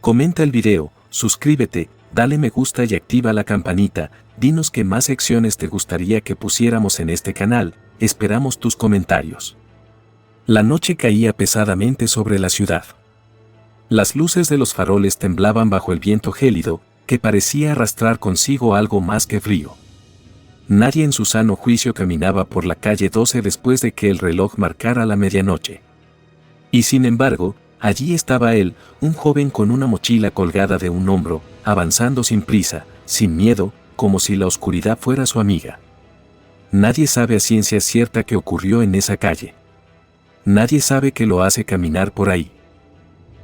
Comenta el video, suscríbete, dale me gusta y activa la campanita. Dinos qué más secciones te gustaría que pusiéramos en este canal, esperamos tus comentarios. La noche caía pesadamente sobre la ciudad. Las luces de los faroles temblaban bajo el viento gélido, que parecía arrastrar consigo algo más que frío. Nadie en su sano juicio caminaba por la calle 12 después de que el reloj marcara la medianoche. Y sin embargo, allí estaba él, un joven con una mochila colgada de un hombro, avanzando sin prisa, sin miedo, como si la oscuridad fuera su amiga. Nadie sabe a ciencia cierta qué ocurrió en esa calle. Nadie sabe qué lo hace caminar por ahí.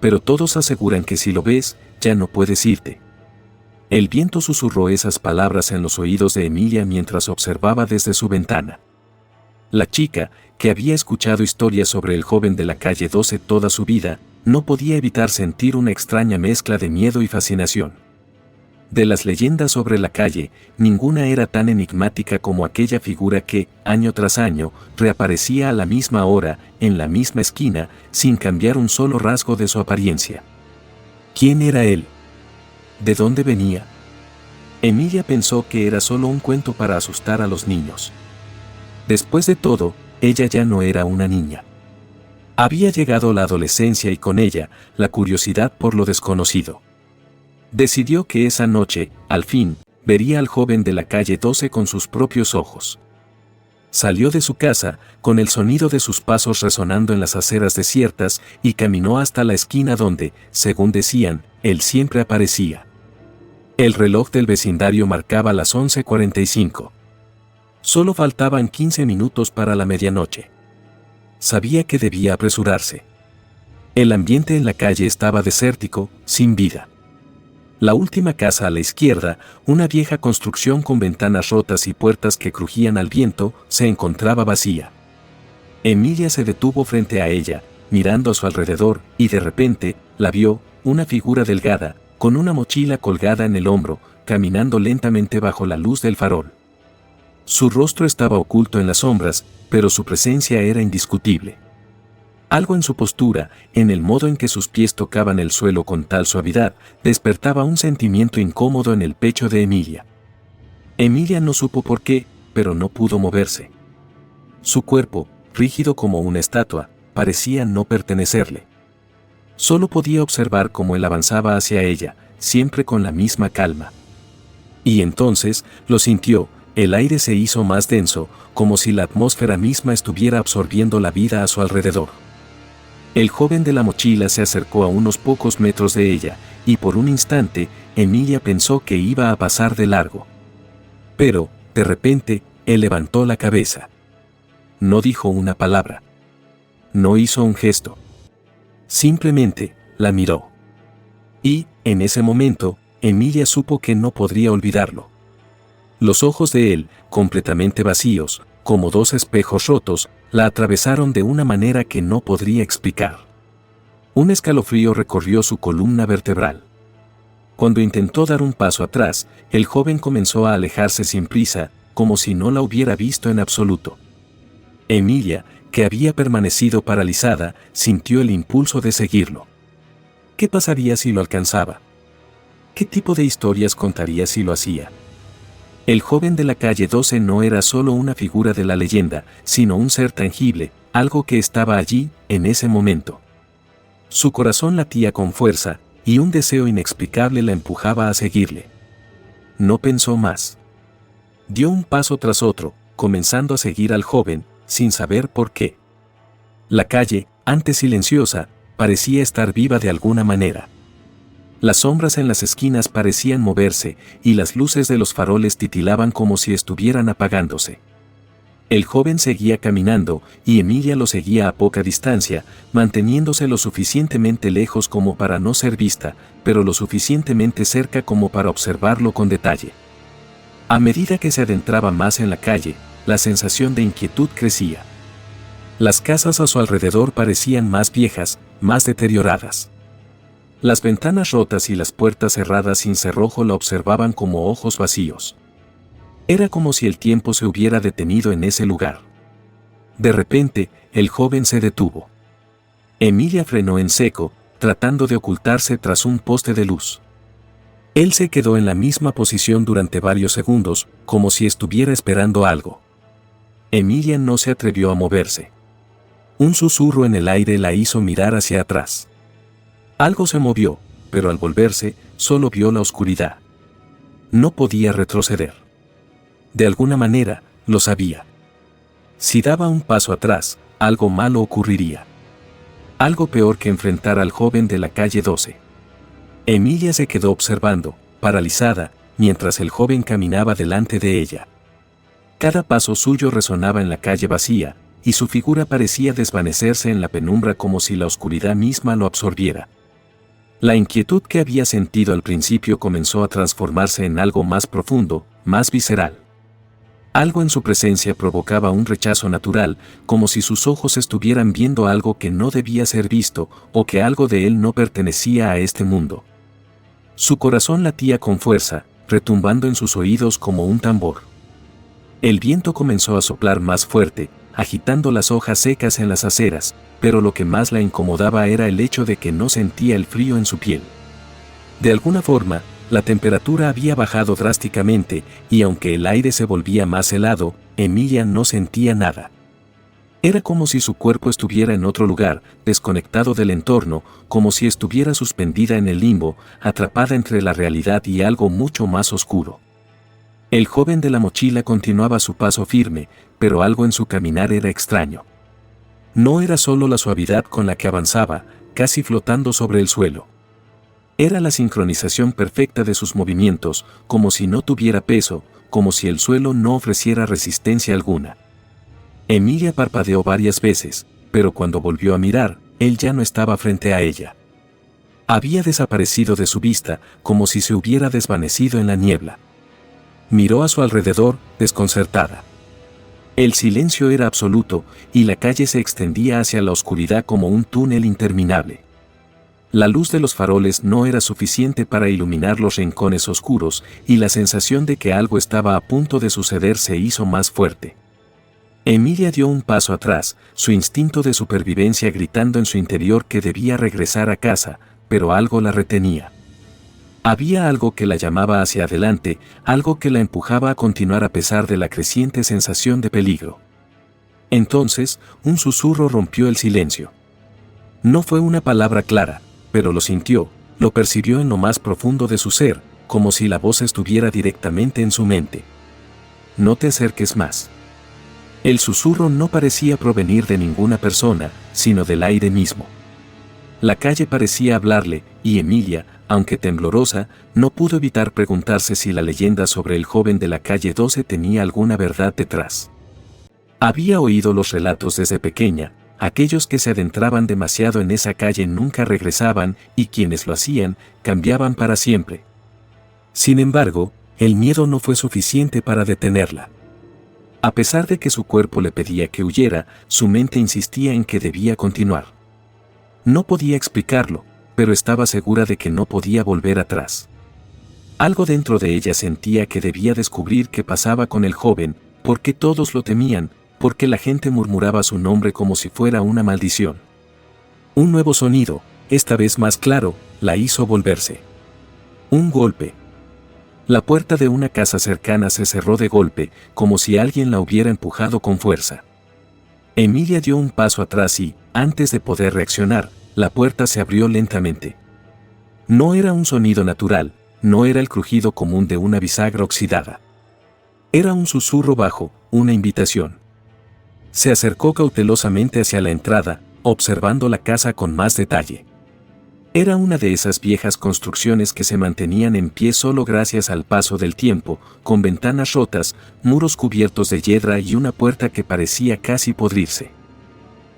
Pero todos aseguran que si lo ves, ya no puedes irte. El viento susurró esas palabras en los oídos de Emilia mientras observaba desde su ventana. La chica, que había escuchado historias sobre el joven de la calle 12 toda su vida, no podía evitar sentir una extraña mezcla de miedo y fascinación. De las leyendas sobre la calle, ninguna era tan enigmática como aquella figura que, año tras año, reaparecía a la misma hora, en la misma esquina, sin cambiar un solo rasgo de su apariencia. ¿Quién era él? ¿De dónde venía? Emilia pensó que era solo un cuento para asustar a los niños. Después de todo, ella ya no era una niña. Había llegado la adolescencia y con ella, la curiosidad por lo desconocido. Decidió que esa noche, al fin, vería al joven de la calle 12 con sus propios ojos. Salió de su casa, con el sonido de sus pasos resonando en las aceras desiertas, y caminó hasta la esquina donde, según decían, él siempre aparecía. El reloj del vecindario marcaba las 11:45. Solo faltaban 15 minutos para la medianoche. Sabía que debía apresurarse. El ambiente en la calle estaba desértico, sin vida. La última casa a la izquierda, una vieja construcción con ventanas rotas y puertas que crujían al viento, se encontraba vacía. Emilia se detuvo frente a ella, mirando a su alrededor, y de repente, la vio, una figura delgada, con una mochila colgada en el hombro, caminando lentamente bajo la luz del farol. Su rostro estaba oculto en las sombras, pero su presencia era indiscutible. Algo en su postura, en el modo en que sus pies tocaban el suelo con tal suavidad, despertaba un sentimiento incómodo en el pecho de Emilia. Emilia no supo por qué, pero no pudo moverse. Su cuerpo, rígido como una estatua, parecía no pertenecerle. Solo podía observar cómo él avanzaba hacia ella, siempre con la misma calma. Y entonces, lo sintió, el aire se hizo más denso, como si la atmósfera misma estuviera absorbiendo la vida a su alrededor. El joven de la mochila se acercó a unos pocos metros de ella, y por un instante, Emilia pensó que iba a pasar de largo. Pero, de repente, él levantó la cabeza. No dijo una palabra. No hizo un gesto. Simplemente, la miró. Y, en ese momento, Emilia supo que no podría olvidarlo. Los ojos de él, completamente vacíos, como dos espejos rotos, la atravesaron de una manera que no podría explicar. Un escalofrío recorrió su columna vertebral. Cuando intentó dar un paso atrás, el joven comenzó a alejarse sin prisa, como si no la hubiera visto en absoluto. Emilia, que había permanecido paralizada, sintió el impulso de seguirlo. ¿Qué pasaría si lo alcanzaba? ¿Qué tipo de historias contaría si lo hacía? El joven de la calle 12 no era solo una figura de la leyenda, sino un ser tangible, algo que estaba allí, en ese momento. Su corazón latía con fuerza, y un deseo inexplicable la empujaba a seguirle. No pensó más. Dio un paso tras otro, comenzando a seguir al joven, sin saber por qué. La calle, antes silenciosa, parecía estar viva de alguna manera. Las sombras en las esquinas parecían moverse, y las luces de los faroles titilaban como si estuvieran apagándose. El joven seguía caminando, y Emilia lo seguía a poca distancia, manteniéndose lo suficientemente lejos como para no ser vista, pero lo suficientemente cerca como para observarlo con detalle. A medida que se adentraba más en la calle, la sensación de inquietud crecía. Las casas a su alrededor parecían más viejas, más deterioradas. Las ventanas rotas y las puertas cerradas sin cerrojo la observaban como ojos vacíos. Era como si el tiempo se hubiera detenido en ese lugar. De repente, el joven se detuvo. Emilia frenó en seco, tratando de ocultarse tras un poste de luz. Él se quedó en la misma posición durante varios segundos, como si estuviera esperando algo. Emilia no se atrevió a moverse. Un susurro en el aire la hizo mirar hacia atrás. Algo se movió, pero al volverse, solo vio la oscuridad. No podía retroceder. De alguna manera, lo sabía. Si daba un paso atrás, algo malo ocurriría. Algo peor que enfrentar al joven de la calle 12. Emilia se quedó observando, paralizada, mientras el joven caminaba delante de ella. Cada paso suyo resonaba en la calle vacía, y su figura parecía desvanecerse en la penumbra como si la oscuridad misma lo absorbiera. La inquietud que había sentido al principio comenzó a transformarse en algo más profundo, más visceral. Algo en su presencia provocaba un rechazo natural, como si sus ojos estuvieran viendo algo que no debía ser visto, o que algo de él no pertenecía a este mundo. Su corazón latía con fuerza, retumbando en sus oídos como un tambor. El viento comenzó a soplar más fuerte, agitando las hojas secas en las aceras, pero lo que más la incomodaba era el hecho de que no sentía el frío en su piel. De alguna forma, la temperatura había bajado drásticamente, y aunque el aire se volvía más helado, Emilia no sentía nada. Era como si su cuerpo estuviera en otro lugar, desconectado del entorno, como si estuviera suspendida en el limbo, atrapada entre la realidad y algo mucho más oscuro. El joven de la mochila continuaba su paso firme, pero algo en su caminar era extraño. No era solo la suavidad con la que avanzaba, casi flotando sobre el suelo. Era la sincronización perfecta de sus movimientos, como si no tuviera peso, como si el suelo no ofreciera resistencia alguna. Emilia parpadeó varias veces, pero cuando volvió a mirar, él ya no estaba frente a ella. Había desaparecido de su vista, como si se hubiera desvanecido en la niebla. Miró a su alrededor, desconcertada. El silencio era absoluto, y la calle se extendía hacia la oscuridad como un túnel interminable. La luz de los faroles no era suficiente para iluminar los rincones oscuros, y la sensación de que algo estaba a punto de suceder se hizo más fuerte. Emilia dio un paso atrás, su instinto de supervivencia gritando en su interior que debía regresar a casa, pero algo la retenía. Había algo que la llamaba hacia adelante, algo que la empujaba a continuar a pesar de la creciente sensación de peligro. Entonces, un susurro rompió el silencio. No fue una palabra clara, pero lo sintió, lo percibió en lo más profundo de su ser, como si la voz estuviera directamente en su mente. No te acerques más. El susurro no parecía provenir de ninguna persona, sino del aire mismo. La calle parecía hablarle, y Emilia, aunque temblorosa, no pudo evitar preguntarse si la leyenda sobre el joven de la calle 12 tenía alguna verdad detrás. Había oído los relatos desde pequeña, aquellos que se adentraban demasiado en esa calle nunca regresaban, y quienes lo hacían, cambiaban para siempre. Sin embargo, el miedo no fue suficiente para detenerla. A pesar de que su cuerpo le pedía que huyera, su mente insistía en que debía continuar. No podía explicarlo, pero estaba segura de que no podía volver atrás. Algo dentro de ella sentía que debía descubrir qué pasaba con el joven, por qué todos lo temían, por qué la gente murmuraba su nombre como si fuera una maldición. Un nuevo sonido, esta vez más claro, la hizo volverse. Un golpe. La puerta de una casa cercana se cerró de golpe, como si alguien la hubiera empujado con fuerza. Emilia dio un paso atrás y, antes de poder reaccionar, la puerta se abrió lentamente. No era un sonido natural, no era el crujido común de una bisagra oxidada. Era un susurro bajo, una invitación. Se acercó cautelosamente hacia la entrada, observando la casa con más detalle. Era una de esas viejas construcciones que se mantenían en pie solo gracias al paso del tiempo, con ventanas rotas, muros cubiertos de hiedra y una puerta que parecía casi podrirse.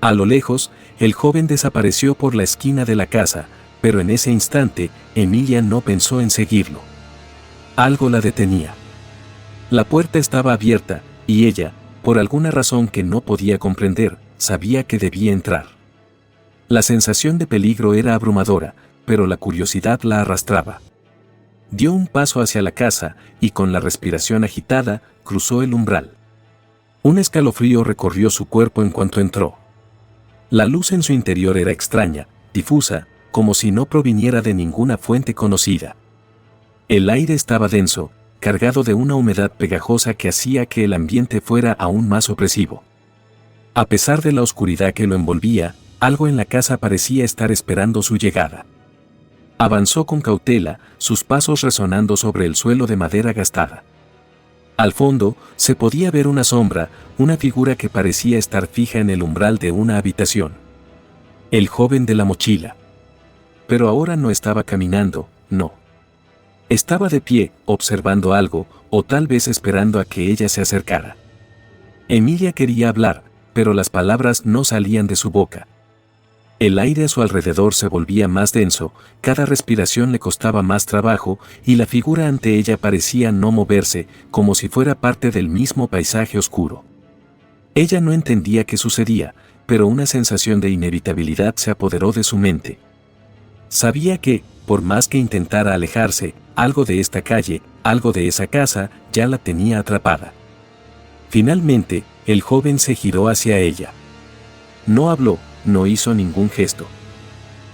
A lo lejos, el joven desapareció por la esquina de la casa, pero en ese instante, Emilia no pensó en seguirlo. Algo la detenía. La puerta estaba abierta, y ella, por alguna razón que no podía comprender, sabía que debía entrar. La sensación de peligro era abrumadora, pero la curiosidad la arrastraba. Dio un paso hacia la casa, y con la respiración agitada, cruzó el umbral. Un escalofrío recorrió su cuerpo en cuanto entró. La luz en su interior era extraña, difusa, como si no proviniera de ninguna fuente conocida. El aire estaba denso, cargado de una humedad pegajosa que hacía que el ambiente fuera aún más opresivo. A pesar de la oscuridad que lo envolvía, algo en la casa parecía estar esperando su llegada. Avanzó con cautela, sus pasos resonando sobre el suelo de madera gastada. Al fondo, se podía ver una sombra, una figura que parecía estar fija en el umbral de una habitación. El joven de la mochila. Pero ahora no estaba caminando, no. Estaba de pie, observando algo, o tal vez esperando a que ella se acercara. Emilia quería hablar, pero las palabras no salían de su boca. El aire a su alrededor se volvía más denso, cada respiración le costaba más trabajo, y la figura ante ella parecía no moverse, como si fuera parte del mismo paisaje oscuro. Ella no entendía qué sucedía, pero una sensación de inevitabilidad se apoderó de su mente. Sabía que, por más que intentara alejarse, algo de esta calle, algo de esa casa, ya la tenía atrapada. Finalmente, el joven se giró hacia ella. No habló, no hizo ningún gesto.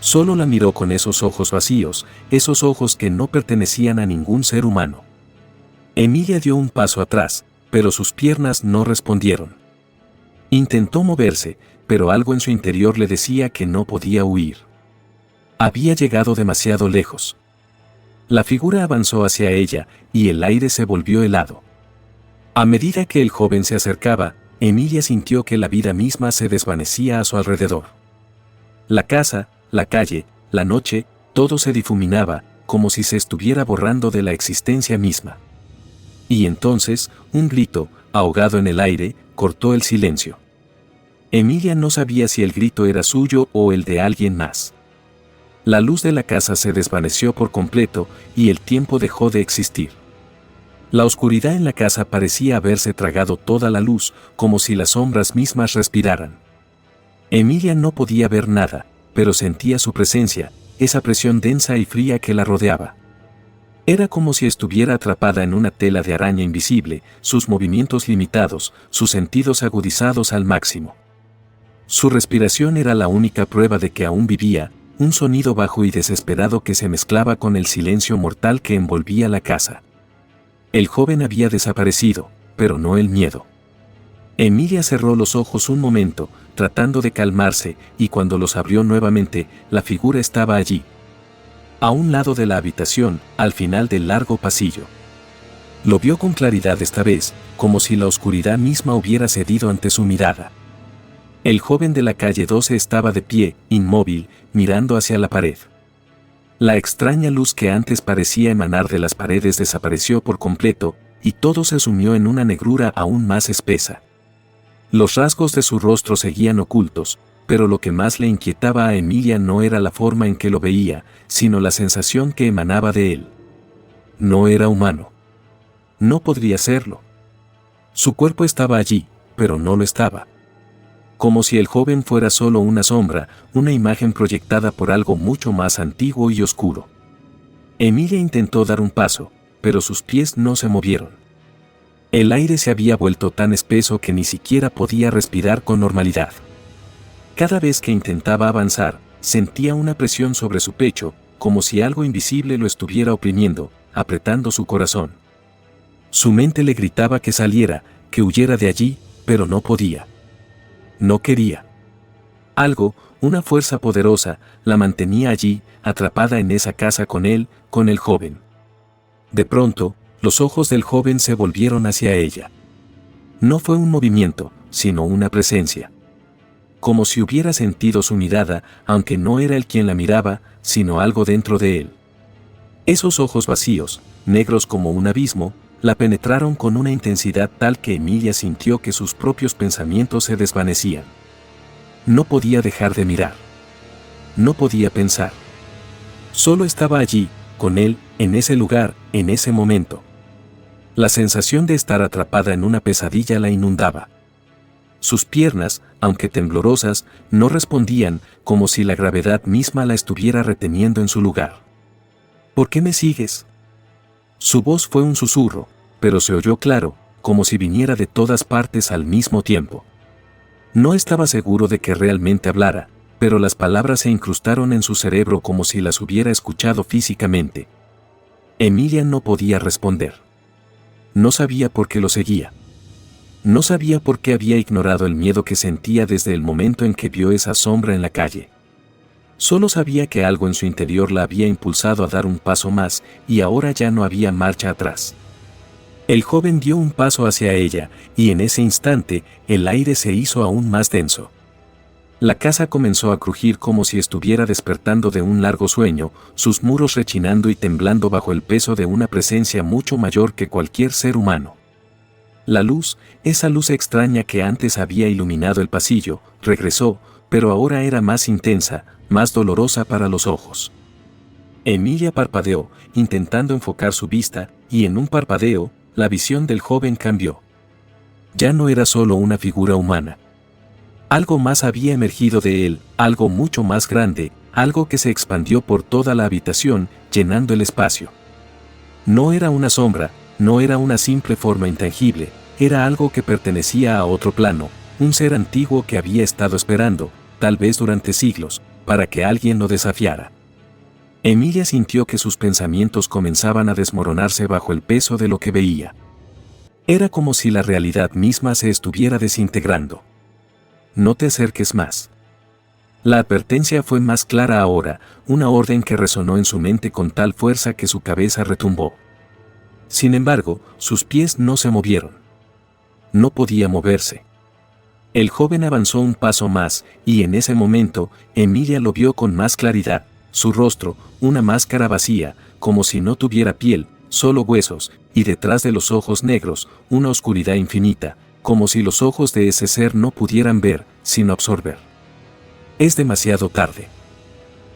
Solo la miró con esos ojos vacíos, esos ojos que no pertenecían a ningún ser humano. Emilia dio un paso atrás, pero sus piernas no respondieron. Intentó moverse, pero algo en su interior le decía que no podía huir. Había llegado demasiado lejos. La figura avanzó hacia ella, y el aire se volvió helado. A medida que el joven se acercaba, Emilia sintió que la vida misma se desvanecía a su alrededor. La casa, la calle, la noche, todo se difuminaba, como si se estuviera borrando de la existencia misma. Y entonces, un grito, ahogado en el aire, cortó el silencio. Emilia no sabía si el grito era suyo o el de alguien más. La luz de la casa se desvaneció por completo, y el tiempo dejó de existir. La oscuridad en la casa parecía haberse tragado toda la luz, como si las sombras mismas respiraran. Emilia no podía ver nada, pero sentía su presencia, esa presión densa y fría que la rodeaba. Era como si estuviera atrapada en una tela de araña invisible, sus movimientos limitados, sus sentidos agudizados al máximo. Su respiración era la única prueba de que aún vivía, un sonido bajo y desesperado que se mezclaba con el silencio mortal que envolvía la casa. El joven había desaparecido, pero no el miedo. Emilia cerró los ojos un momento, tratando de calmarse, y cuando los abrió nuevamente, la figura estaba allí. A un lado de la habitación, al final del largo pasillo. Lo vio con claridad esta vez, como si la oscuridad misma hubiera cedido ante su mirada. El joven de la calle 12 estaba de pie, inmóvil, mirando hacia la pared. La extraña luz que antes parecía emanar de las paredes desapareció por completo, y todo se sumió en una negrura aún más espesa. Los rasgos de su rostro seguían ocultos, pero lo que más le inquietaba a Emilia no era la forma en que lo veía, sino la sensación que emanaba de él. No era humano. No podría serlo. Su cuerpo estaba allí, pero no lo estaba. Como si el joven fuera solo una sombra, una imagen proyectada por algo mucho más antiguo y oscuro. Emilia intentó dar un paso, pero sus pies no se movieron. El aire se había vuelto tan espeso que ni siquiera podía respirar con normalidad. Cada vez que intentaba avanzar, sentía una presión sobre su pecho, como si algo invisible lo estuviera oprimiendo, apretando su corazón. Su mente le gritaba que saliera, que huyera de allí, pero no podía. No quería. Algo, una fuerza poderosa, la mantenía allí, atrapada en esa casa con él, con el joven. De pronto, los ojos del joven se volvieron hacia ella. No fue un movimiento, sino una presencia. Como si hubiera sentido su mirada, aunque no era él quien la miraba, sino algo dentro de él. Esos ojos vacíos, negros como un abismo, la penetraron con una intensidad tal que Emilia sintió que sus propios pensamientos se desvanecían. No podía dejar de mirar. No podía pensar. Solo estaba allí, con él, en ese lugar, en ese momento. La sensación de estar atrapada en una pesadilla la inundaba. Sus piernas, aunque temblorosas, no respondían, como si la gravedad misma la estuviera reteniendo en su lugar. ¿Por qué me sigues? Su voz fue un susurro, pero se oyó claro, como si viniera de todas partes al mismo tiempo. No estaba seguro de que realmente hablara, pero las palabras se incrustaron en su cerebro como si las hubiera escuchado físicamente. Emilia no podía responder. No sabía por qué lo seguía. No sabía por qué había ignorado el miedo que sentía desde el momento en que vio esa sombra en la calle. Solo sabía que algo en su interior la había impulsado a dar un paso más, y ahora ya no había marcha atrás. El joven dio un paso hacia ella, y en ese instante, el aire se hizo aún más denso. La casa comenzó a crujir como si estuviera despertando de un largo sueño, sus muros rechinando y temblando bajo el peso de una presencia mucho mayor que cualquier ser humano. La luz, esa luz extraña que antes había iluminado el pasillo, regresó, pero ahora era más intensa, más dolorosa para los ojos. Emilia parpadeó, intentando enfocar su vista, y en un parpadeo, la visión del joven cambió. Ya no era solo una figura humana. Algo más había emergido de él, algo mucho más grande, algo que se expandió por toda la habitación, llenando el espacio. No era una sombra, no era una simple forma intangible, era algo que pertenecía a otro plano, un ser antiguo que había estado esperando, tal vez durante siglos, para que alguien lo desafiara. Emilia sintió que sus pensamientos comenzaban a desmoronarse bajo el peso de lo que veía. Era como si la realidad misma se estuviera desintegrando. No te acerques más. La advertencia fue más clara ahora, una orden que resonó en su mente con tal fuerza que su cabeza retumbó. Sin embargo, sus pies no se movieron. No podía moverse. El joven avanzó un paso más, y en ese momento, Emilia lo vio con más claridad, su rostro, una máscara vacía, como si no tuviera piel, solo huesos, y detrás de los ojos negros, una oscuridad infinita, como si los ojos de ese ser no pudieran ver, sino absorber. Es demasiado tarde.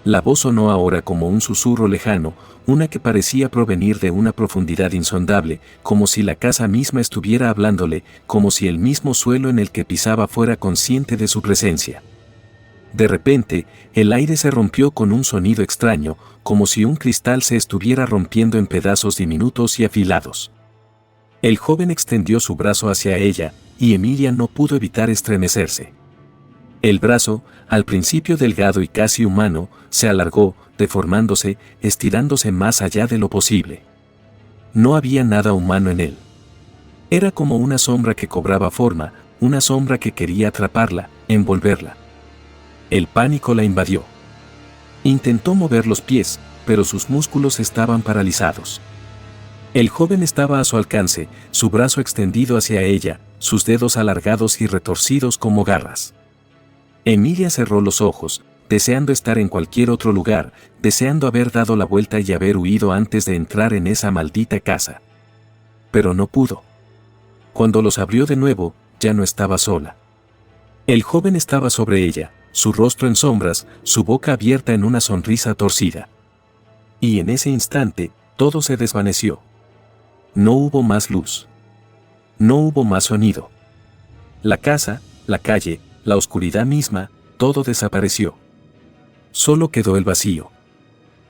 La voz sonó ahora como un susurro lejano, una que parecía provenir de una profundidad insondable, como si la casa misma estuviera hablándole, como si el mismo suelo en el que pisaba fuera consciente de su presencia. De repente, el aire se rompió con un sonido extraño, como si un cristal se estuviera rompiendo en pedazos diminutos y afilados. El joven extendió su brazo hacia ella, y Emilia no pudo evitar estremecerse. El brazo, al principio delgado y casi humano, se alargó, deformándose, estirándose más allá de lo posible. No había nada humano en él. Era como una sombra que cobraba forma, una sombra que quería atraparla, envolverla. El pánico la invadió. Intentó mover los pies, pero sus músculos estaban paralizados. El joven estaba a su alcance, su brazo extendido hacia ella, sus dedos alargados y retorcidos como garras. Emilia cerró los ojos, deseando estar en cualquier otro lugar, deseando haber dado la vuelta y haber huido antes de entrar en esa maldita casa. Pero no pudo. Cuando los abrió de nuevo, ya no estaba sola. El joven estaba sobre ella, su rostro en sombras, su boca abierta en una sonrisa torcida. Y en ese instante, todo se desvaneció. No hubo más luz. No hubo más sonido. La casa, la calle, la oscuridad misma, todo desapareció. Solo quedó el vacío.